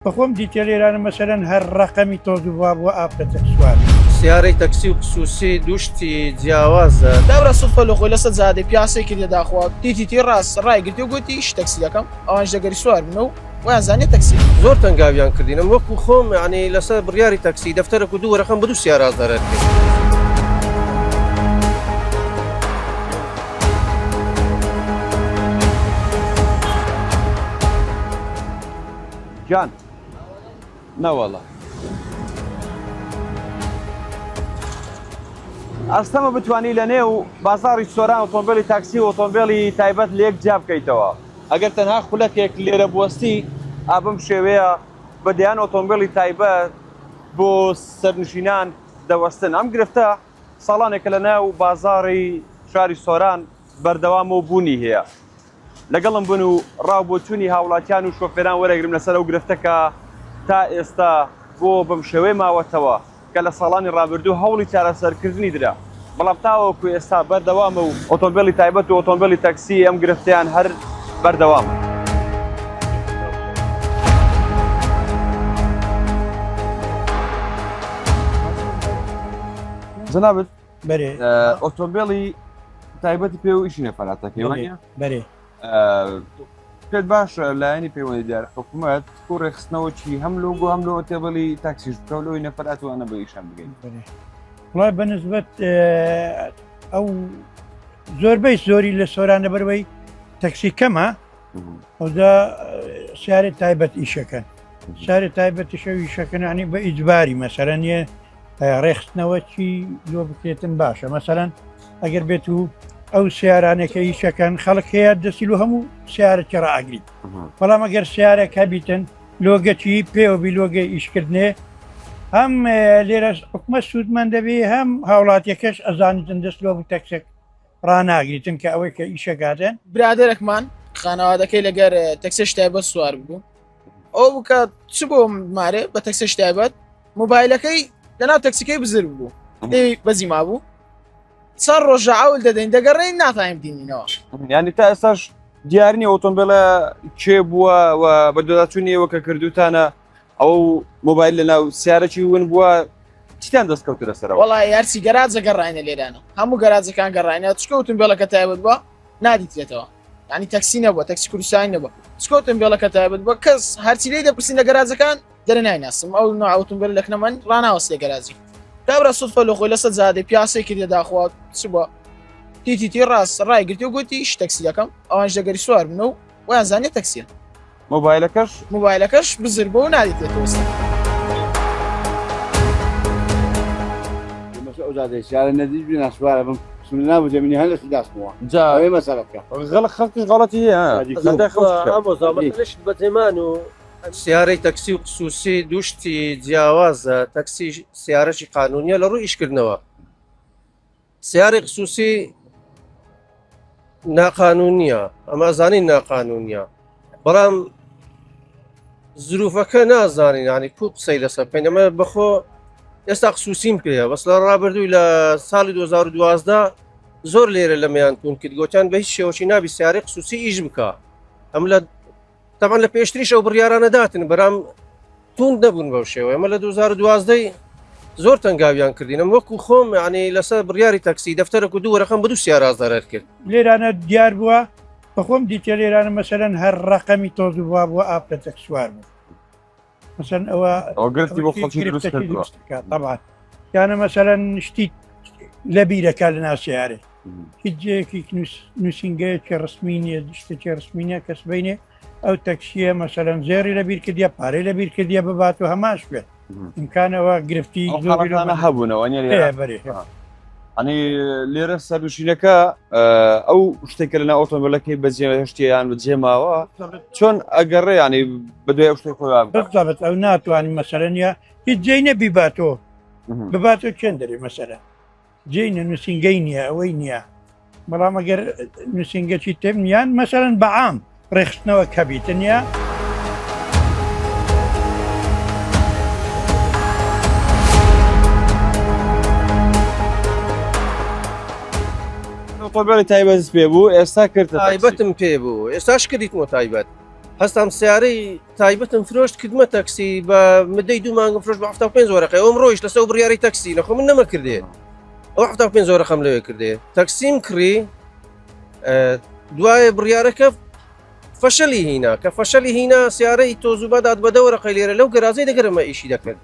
بەخۆم دیتێلێرانە مەسەرەن هەر ڕقەمی تۆز بووە بۆ ئاپەتە سوار سیارەی تەکسی و خصوصی دوشتی جیاوازە دابرا سوفە لە خۆی لەسەر زادێ پیاسێکی لێداخوا تیتی ڕاست ڕایگرتی و گوتی ئیش تەکسی یەکەم ئەوانش دەگەری سوار بنە و ویان زانێت تەکسی زۆر تەنگاویان کردینم وەکو خۆم یعنی لەسەر بڕیاری تەکسی دەفتەرێک و دوو وەرەقەم بە دوو سیارە ئازارەت کرد. جان نەوەڵە ئەستەمە بتوانی لە نێو بازاڕی سۆران ئۆتۆمبیلی تاکسی و ئۆتۆمبیلی تایبەت لە یەک جیا بکەیتەوە ئەگەر تەنها خولەکێک لێرە بوەستی ئابم شێوەیە بەدیان ئۆتۆمبیلی تایبەت بۆ سەرنشینان دەوەستن. ئەم گرفتە ساڵانێکە لە ناو بازاڕی شاری سۆران بەردەوام و بوونی هەیە. لەگەڵم بن و ڕاوبۆچوونی هاوڵاتیان و شۆفێران وەرەگرم لەسەر ئەو گرفتەکە تا ئێستا بۆ بەم شێوەیە ماوەتەوە کە لە ساڵانی ڕابردوو هەوڵی چارەسەرکردنی درا، بەڵام تاوەکو ئێستا بەردەوامە و ئۆتۆمبیلی تایبەت و ئۆتۆمبیلی تەکسی ئەم گرفتیان هەر بەردەوامە. جەنابەت بەرێ ئۆتۆمبیلی تایبەتی پێ و ئیشی نەفەراتەکەی وانە؟ بەرێ پێت باشە لایەنی پەیوەندی دار حکوومەت و ڕێخستنەوەکی هەم لۆگۆ هەم لە ئۆتۆمبیلی تاکسیش بکە و لەوەی نەفەراتوانە بە ئیشان بگەین. وڵای بەنسبەت ئەو زۆربەی زۆری لە سۆرانە بەرەوەی تەکسی کەمە ئەودا سیارێت تایبەت ئیشەکەن سیارێت تایبەتی شەو ئیشەکەن عنی بە ئیجباری مەسەرەن یە ڕێخستنەوەکی لۆ بکرێتن باشە مەسەرەن ئەگەر بێت و ئەو سیارانێکە ئیشەکەن خەڵک هەیە دەسیل و هەموو سیارەکی ڕائگریت، بەڵام ئەگەر سیارێک هەبیتن لۆگەکی پێوەبی لۆگە ئیشکردنێ هەم لێرە حکومەت سوودمان دەبێ هەم هاوڵاتیەکەش ئەزانیتن دەست لۆ تەکسێک ڕناگریتن کە ئەوەی کە ئیشەکاتێن. برادێرێکمان خانەوادەکەی لەگەر تەکسیش تایبەت سوار بوو ئەو بکە چ بۆ مارێ بە تەکسیش تایبەت مۆبایلەکەی لەناو تەکسیکەی بزر بوو بەزی مابوو چەند ڕۆژە ئاول دەدەین دەگەڕێین ناتوانین بینینەوە. یعنی تا ئێستاش دیارنی ئۆتۆمبیلە کێ بووە و بە دۆداچوونیەوە کە کردوتانە ئەو مۆبایل لە ناو سیارەکی ون بووە چیتان دەستکەوتە لەسەرەوە؟ وەڵای یارسی گەراجە گەڕاینە لێرانە هەموو گەراجەکان گەڕاینە چکە ئۆتۆمبیلەکە تایبەت بووە نادیتێتەوە، ینی تەکسی نەبووە تەکسی کوردستانی نەبووە چکە ئۆتۆمبیلەکە تایبەت بووە کەس هەرچی لێی دەپرسین لە گەراجەکان دەرە نایناسم ئەو نوع ئۆتۆمبیل لەکنەمەند ڕناوەستێ گەراجی دابرا سوفە لە خۆی لەسەر زادێ پیاسێکی لێداخوا چ بووە تیتی ڕاست ڕایگرتی و گوتی ئیش تەکسی یەکەم ئەوانش دەگەری سوار بنە و ویان زانێت تەکسیە مۆبایلەکەش بزر بۆ و نادیتێتەوەستا. سیارە نەدیج بی ناسوارە بم سنابوو زمینی هەن لەسی داستمەوە ئەوەی مەسەڵەکە خەڵکی غەڵەتی هەیە ئامۆزامەش بەتێمان و سیارەی تەکسی و خصوصی دوشتی جیاوازە تەکسی سیارەشی قانونیە لە ڕووی ئیشکردنەوە. سیارەی خصوصی ناقانونیە ئەمە زانین ناقانونیە بەڵام زروفەکە نازانین ینی کو قسەی لەسەر بکەین ئەمە بەخۆ ئێستا خصوصیم پێە بەس لە ڕابردووی لە ساڵی 2012 زۆر لێرە لەمەیان تون کرد گوتیان بە هیچ شێوەشی نابی سیارەی خصوصی ئیش بکە ئەم لە تەمان لە پێشتریش ئەو بڕیارانەداتن بەرام تون دەبوون بەو شێوە ئەمە لە 2012 زۆر تەنگاویان کردینم وەکو خۆم ینی لەسەر بڕیاری تەکسی دەفتەرێک و دوو وەرەقەم بە دوو سیارە ئازارەت کرد. لێرانە دیار بووە بەخۆم دیتە لێرانە مەسەرەن هەر ڕقەمی تۆز بووە بۆ ئاپەتە سوار بوو مەسەرەن ئەوە گرفتی بۆ خەڵکی دروست کردووە طبعا یانە مەسەرەن شتی لە بیرەکە لە ناو سیارێ هیچ جەیەکی نووسینگەیەکی ڕسمی نیە شتێکی ڕسمی نیە کەس بینێ ئەو تەکسیە مەسەرەن زێری لە بیرکردە پارەی لە بیرکردە ببات و هەماش بێت ئیمکانەوە گرفتی زۆرانە هەبوونەوە ئەنی لێرە سەرنشینەکە ئەو شتێکە لەناو ئۆتۆمبیلەکەی بەجێ هەشتیان بجێماوە چۆن ئەگەڕێ ینی بەدوێ ئەو شتێک خۆیان بێت ئەو ناتوانین مەسەرەنە هیچ جێی نەبیباتەوە بباتەوە چێن دەرێ مەسەرە جێی نووسینگەی نییە ئەوەی نییە بەڵام ئەگەر نووسینگەکی تێم نیان مەسەرەن بەعام ڕێخستنەوە کەبیتنە ئۆتۆمبیلی تایبەت پێ بوو ئێستا کرد تایبەتم پێ بوو ئێستاش کردیتمەوە تایبەت هەستام سیارەی تایبەتم فرۆشت کردمە تەکسی بە مدەی 2 مانگم فرۆش بە 75 وەرەقەی ئەوم ڕۆیشت لەسەر بڕیاری تەکسی نەخۆ من نەمە کردێ ئەو 75 وەرەقەم لەوێ کردێ تەکسیم کڕی دوایە بڕیارەکە فەشەلی هینا کە فەشەلی هینا سیارەی تۆزوبادات بە 10 وەرەقەی لێرە لەو گەرازەی دەگەرمە ئیشی دەکرد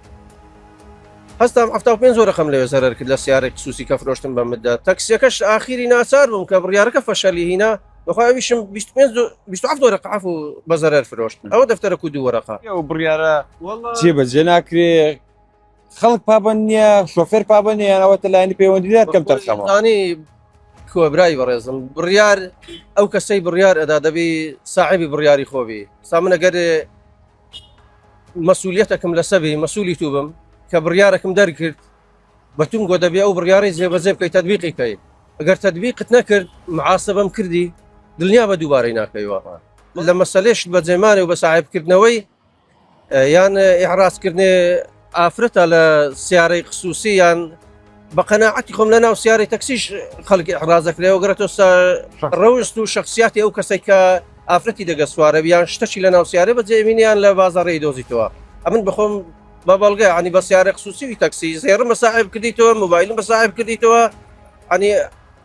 هەستام 75 وەرەقەم لەوێ زەرەر کرد لە سیارەی خصوصی کە فرۆشتم بە مدە تەکسیەکەش ئاخیری ناچار بووم کە بڕیارەکە فەشەلی هینا بەخوایویشم 27 وەرەقە عفو بە زەرەر فرۆشت ئەوە دەفتەرە و 2 وەرەقە ئەو بڕیارە جێبەجێ ناکرێ خەڵک پابند نییە شۆفێر پابند نیە ئەوە لایەنی پەیوەندیدار کەم تەرخەمە انی کۆبرای بەڕێزم بڕیار ئەو کەسەی بڕیار ئەدا دەبی ساحبی بڕیاری خۆبی سا من ئەگەر مەسئولیەتەکەم لەسەبی مەسئولی تو بم کە بڕیارەکەم دەرکرد بەتون گۆ دەبێ ئەو بڕیاری جێبەجێ بکەیت تەطبیقی کەی ئەگەر تەطبیقت نەکرد معاسبەم کردی دڵنیا بە دووبارەی ناکەیەوە لە مەسەلێش بە جێمانێ و بە ساحبکردنەوەی یان ئیعرازکردنێ ئافرەتە لە سیارەی خصوصی یان بە قەناعەتی خۆم لە ناو سیارەی تەکسیش خەڵکی ئیعرازەکرێەوە گرێتەوە ڕەوست و شخصیاتی ئەو کەسێک کە ئافرەتی دەگە سوارە بیان شتەشی لە ناو سیارە بە جێبینیان لە بازاڕی دۆزیتەوە ئەمن بخۆم بە بەڵگە عنی بە سیارە خصوصی تەکسی زێرم بە ساحب کردیتەوە موبایلم بە ساحب کردیتەوە عنی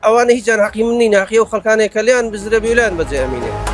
ئەوانە هیچ جان حەقی منی ناخیە و خەڵکانێک کە لیان بزرە بیولان بەجێ ئەمینێ